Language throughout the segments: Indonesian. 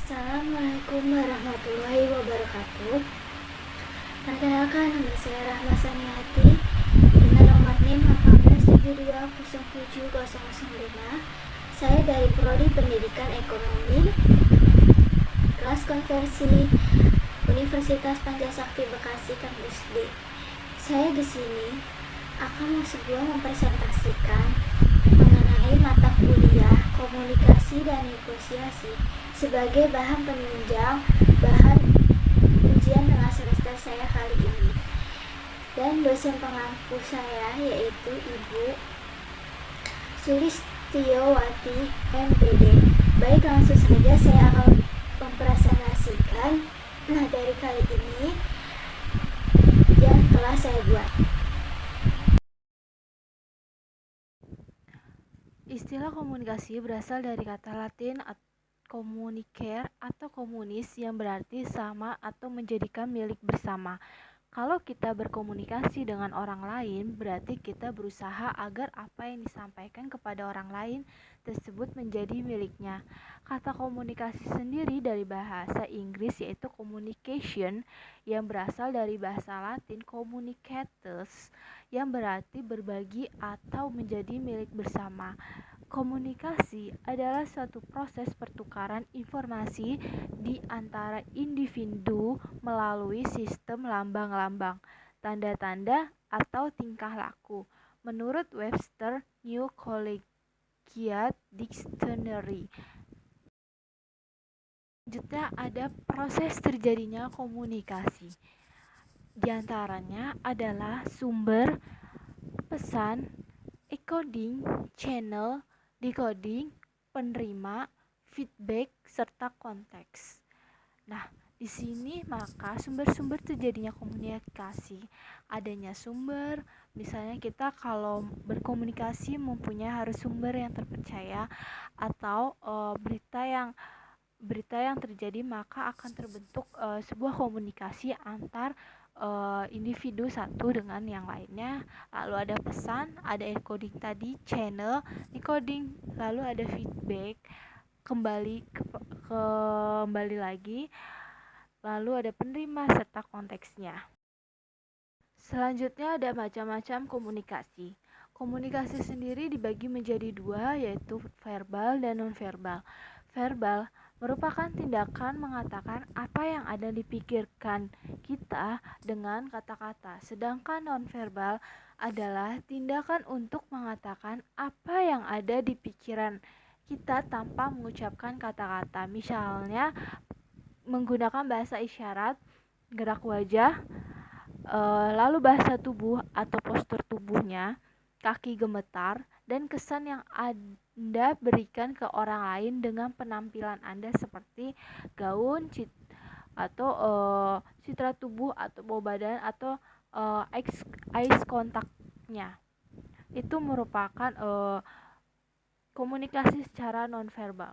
Assalamualaikum warahmatullahi wabarakatuh. Perkenalkan, nama saya Rahma Saniati dengan nomor NIM 18720705. Saya dari Prodi Pendidikan Ekonomi, kelas konversi Universitas Pancasakti Bekasi Kampus D. Saya di sini akan mempresentasikan mengenai mata kuliah komunikasi dan negosiasi sebagai bahan penunjang bahan ujian tengah semester saya kali ini. Dan dosen pengampu saya yaitu Ibu Sulistiowati MPD. Baik, langsung saja saya akan mempresentasikan materi kali ini yang telah saya buat. Istilah komunikasi berasal dari kata Latin communicare atau komunis yang berarti sama atau menjadikan milik bersama. Kalau kita berkomunikasi dengan orang lain, berarti kita berusaha agar apa yang disampaikan kepada orang lain tersebut menjadi miliknya. Kata komunikasi sendiri dari bahasa Inggris yaitu communication yang berasal dari bahasa Latin communicatus yang berarti berbagi atau menjadi milik bersama. Komunikasi adalah suatu proses pertukaran informasi di antara individu melalui sistem lambang-lambang, tanda-tanda, atau tingkah laku, menurut Webster New Collegiate Dictionary. Selanjutnya ada proses terjadinya komunikasi. Di antaranya adalah sumber, pesan, encoding, channel, decoding, penerima, feedback, serta konteks. Nah, di sini maka sumber-sumber terjadinya komunikasi. Adanya sumber, misalnya kita kalau berkomunikasi mempunyai harus sumber yang terpercaya atau berita yang terjadi, maka akan terbentuk sebuah komunikasi antar individu satu dengan yang lainnya. Lalu ada pesan, ada encoding tadi, channel, decoding, lalu ada feedback, kembali lagi, lalu ada penerima serta konteksnya. Selanjutnya ada macam-macam komunikasi. Komunikasi sendiri dibagi menjadi dua, yaitu verbal dan nonverbal. Verbal merupakan tindakan mengatakan apa yang ada di pikirkan kita dengan kata-kata, sedangkan nonverbal adalah tindakan untuk mengatakan apa yang ada di pikiran kita tanpa mengucapkan kata-kata. Misalnya menggunakan bahasa isyarat, gerak wajah, lalu bahasa tubuh atau postur tubuhnya, kaki gemetar, dan kesan yang Anda berikan ke orang lain dengan penampilan Anda seperti gaun, atau citra tubuh atau bau badan atau eye kontaknya. Itu merupakan komunikasi secara nonverbal.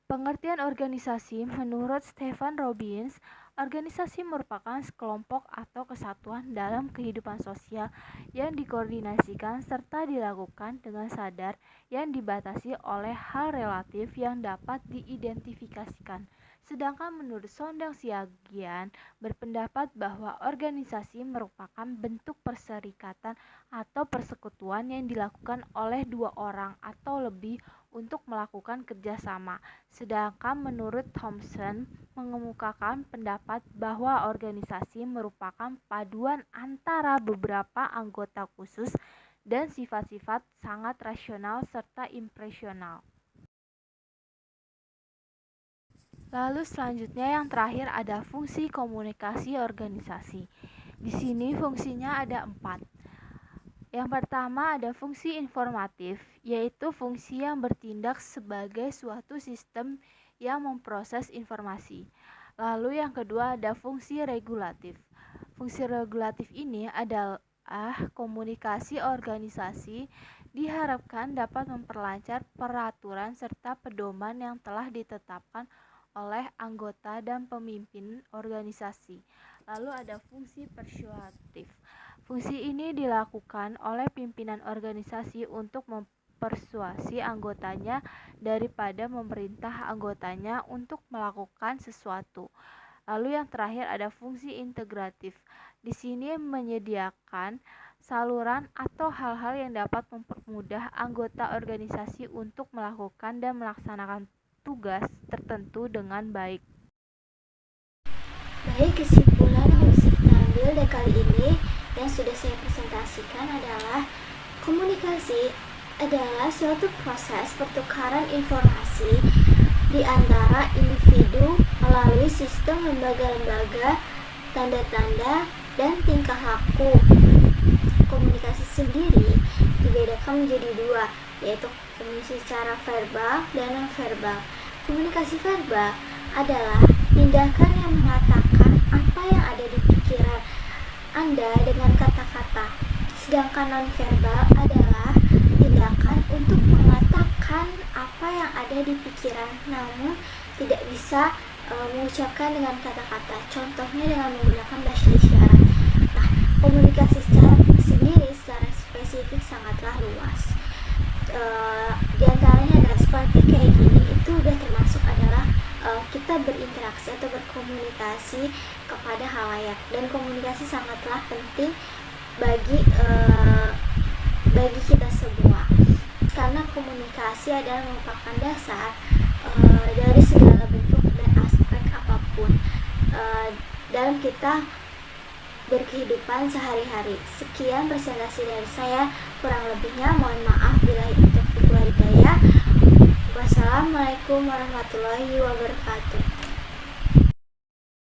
Pengertian organisasi menurut Stephen Robbins, organisasi merupakan sekelompok atau kesatuan dalam kehidupan sosial yang dikoordinasikan serta dilakukan dengan sadar yang dibatasi oleh hal relatif yang dapat diidentifikasikan. Sedangkan menurut Sondang Siagian berpendapat bahwa organisasi merupakan bentuk perserikatan atau persekutuan yang dilakukan oleh dua orang atau lebih untuk melakukan kerjasama. Sedangkan menurut Thompson mengemukakan pendapat bahwa organisasi merupakan paduan antara beberapa anggota khusus dan sifat-sifat sangat rasional serta impresional. Lalu selanjutnya yang terakhir ada fungsi komunikasi organisasi. Di sini fungsinya ada 4. Yang pertama ada fungsi informatif, yaitu fungsi yang bertindak sebagai suatu sistem yang memproses informasi. Lalu yang kedua ada fungsi regulatif. Fungsi regulatif ini adalah komunikasi organisasi diharapkan dapat memperlancar peraturan serta pedoman yang telah ditetapkan oleh anggota dan pemimpin organisasi. Lalu ada fungsi persuasif. Fungsi ini dilakukan oleh pimpinan organisasi untuk mempersuasi anggotanya daripada memerintah anggotanya untuk melakukan sesuatu. Lalu yang terakhir ada fungsi integratif. Di sini menyediakan saluran atau hal-hal yang dapat mempermudah anggota organisasi untuk melakukan dan melaksanakan tugas tertentu dengan baik. Baik, kesimpulan yang bisa kita ambil dari kali ini yang sudah saya presentasikan adalah komunikasi adalah suatu proses pertukaran informasi di antara individu melalui sistem lembaga-lembaga, tanda-tanda, dan tingkah laku. Komunikasi sendiri dibedakan menjadi dua, yaitu komunikasi secara verbal dan non-verbal. Komunikasi verbal adalah tindakan yang mengatakan apa yang ada di pikiran Anda dengan kata-kata, sedangkan non-verbal adalah tindakan untuk mengatakan apa yang ada di pikiran namun tidak bisa mengucapkan dengan kata-kata. Contohnya dengan menggunakan bahasa isyarat. Nah, komunikasi sendiri secara spesifik sangatlah luas. Di antaranya adalah seperti kayak gini, itu udah termasuk adalah kita berinteraksi atau berkomunikasi kepada halayak, dan komunikasi sangatlah penting bagi kita semua, karena komunikasi adalah merupakan dasar dari segala bentuk dan aspek apapun dalam kita berkehidupan sehari-hari. Sekian presentasi dari saya, kurang lebihnya mohon maaf bila itu hidayah. Wassalamualaikum warahmatullahi wabarakatuh.